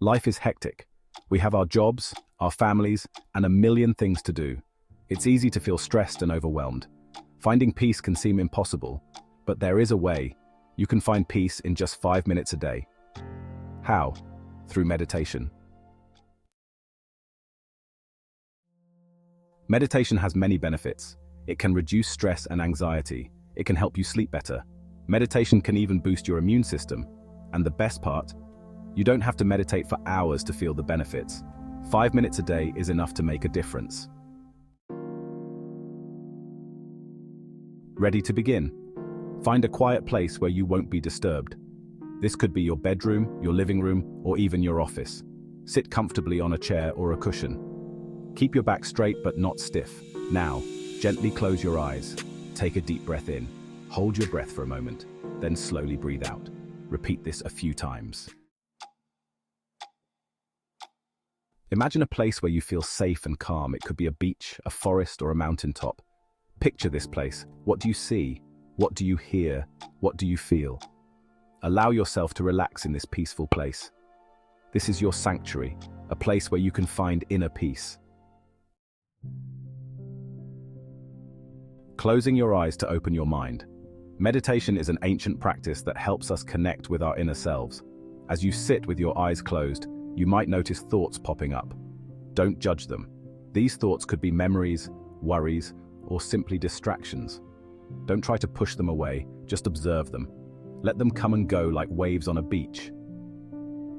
Life is hectic. We have our jobs, our families, and a million things to do. It's easy to feel stressed and overwhelmed. Finding peace can seem impossible, but there is a way. You can find peace in just 5 minutes a day. How? Through meditation. Meditation has many benefits. It can reduce stress and anxiety. It can help you sleep better. Meditation can even boost your immune system. And the best part, you don't have to meditate for hours to feel the benefits. 5 minutes a day is enough to make a difference. Ready to begin? Find a quiet place where you won't be disturbed. This could be your bedroom, your living room, or even your office. Sit comfortably on a chair or a cushion. Keep your back straight but not stiff. Now, gently close your eyes. Take a deep breath in. Hold your breath for a moment, then slowly breathe out. Repeat this a few times. Imagine a place where you feel safe and calm. It could be a beach, a forest, or a mountaintop. Picture this place. What do you see? What do you hear? What do you feel? Allow yourself to relax in this peaceful place. This is your sanctuary, a place where you can find inner peace. Closing your eyes to open your mind. Meditation is an ancient practice that helps us connect with our inner selves. As you sit with your eyes closed, you might notice thoughts popping up. Don't judge them. These thoughts could be memories, worries, or simply distractions. Don't try to push them away, just observe them. Let them come and go like waves on a beach.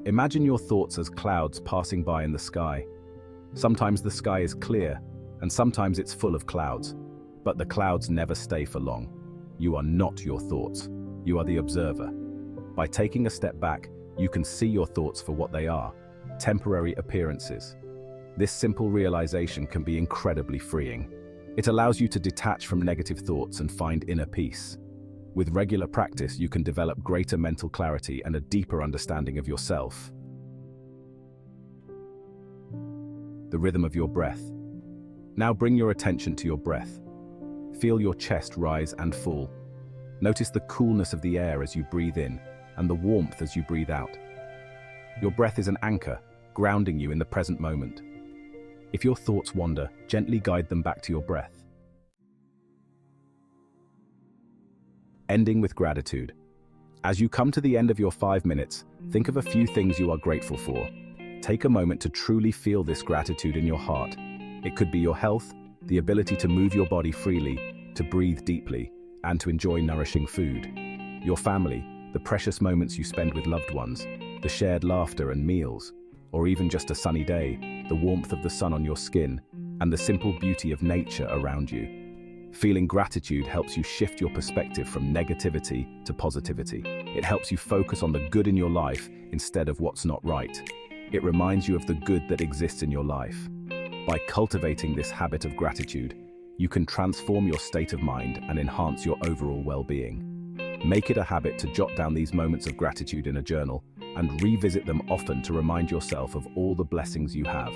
Imagine your thoughts as clouds passing by in the sky. Sometimes the sky is clear, and sometimes it's full of clouds. But the clouds never stay for long. You are not your thoughts. You are the observer. By taking a step back, you can see your thoughts for what they are, temporary appearances. This simple realization can be incredibly freeing. It allows you to detach from negative thoughts and find inner peace. With regular practice, you can develop greater mental clarity and a deeper understanding of yourself. The rhythm of your breath. Now bring your attention to your breath. Feel your chest rise and fall. Notice the coolness of the air as you breathe in and the warmth as you breathe out. Your breath is an anchor, grounding you in the present moment. If your thoughts wander, gently guide them back to your breath. Ending with gratitude. As you come to the end of your 5 minutes, think of a few things you are grateful for. Take a moment to truly feel this gratitude in your heart. It could be your health, the ability to move your body freely, to breathe deeply, and to enjoy nourishing food. Your family, the precious moments you spend with loved ones, the shared laughter and meals, or even just a sunny day, the warmth of the sun on your skin, and the simple beauty of nature around you. Feeling gratitude helps you shift your perspective from negativity to positivity. It helps you focus on the good in your life instead of what's not right. It reminds you of the good that exists in your life. By cultivating this habit of gratitude, you can transform your state of mind and enhance your overall well-being. Make it a habit to jot down these moments of gratitude in a journal and revisit them often to remind yourself of all the blessings you have.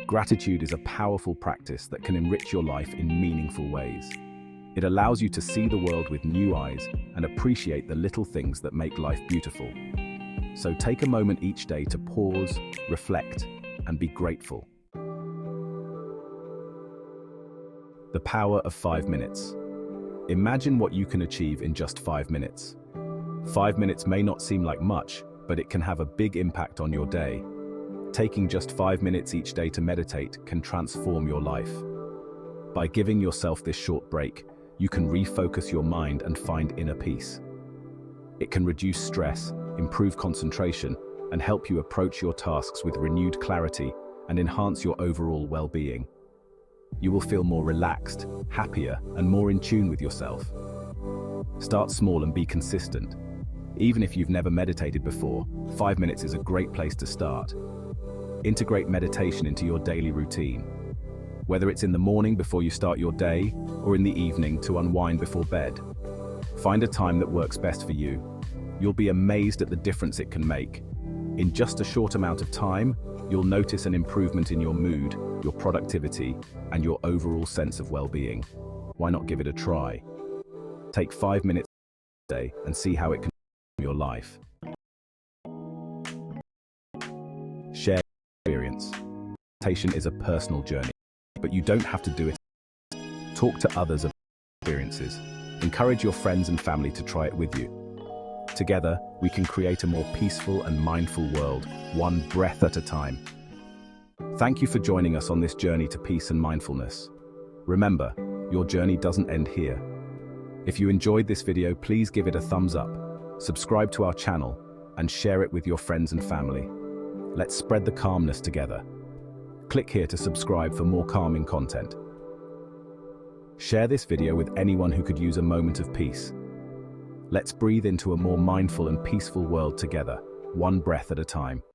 Gratitude is a powerful practice that can enrich your life in meaningful ways. It allows you to see the world with new eyes and appreciate the little things that make life beautiful. So take a moment each day to pause, reflect, and be grateful. The power of 5 minutes. Imagine what you can achieve in just 5 minutes. 5 minutes may not seem like much, but it can have a big impact on your day. Taking just 5 minutes each day to meditate can transform your life. By giving yourself this short break, you can refocus your mind and find inner peace. It can reduce stress, improve concentration, and help you approach your tasks with renewed clarity and enhance your overall well-being. You will feel more relaxed, happier, and more in tune with yourself. Start small and be consistent. Even if you've never meditated before, 5 minutes is a great place to start. Integrate meditation into your daily routine. Whether it's in the morning before you start your day, or in the evening to unwind before bed. Find a time that works best for you. You'll be amazed at the difference it can make. In just a short amount of time, you'll notice an improvement in your mood, your productivity, and your overall sense of well-being. Why not give it a try? Take 5 minutes a day and see how it can transform your life. experience. Meditation is a personal journey, but you don't have to do it. Talk to others about experiences. Encourage your friends and family to try it with you. Together, we can create a more peaceful and mindful world, one breath at a time. Thank you for joining us on this journey to peace and mindfulness. Remember, your journey doesn't end here. If you enjoyed this video, please give it a thumbs up, subscribe to our channel, and share it with your friends and family. Let's spread the calmness together. Click here to subscribe for more calming content. Share this video with anyone who could use a moment of peace. Let's breathe into a more mindful and peaceful world together, one breath at a time.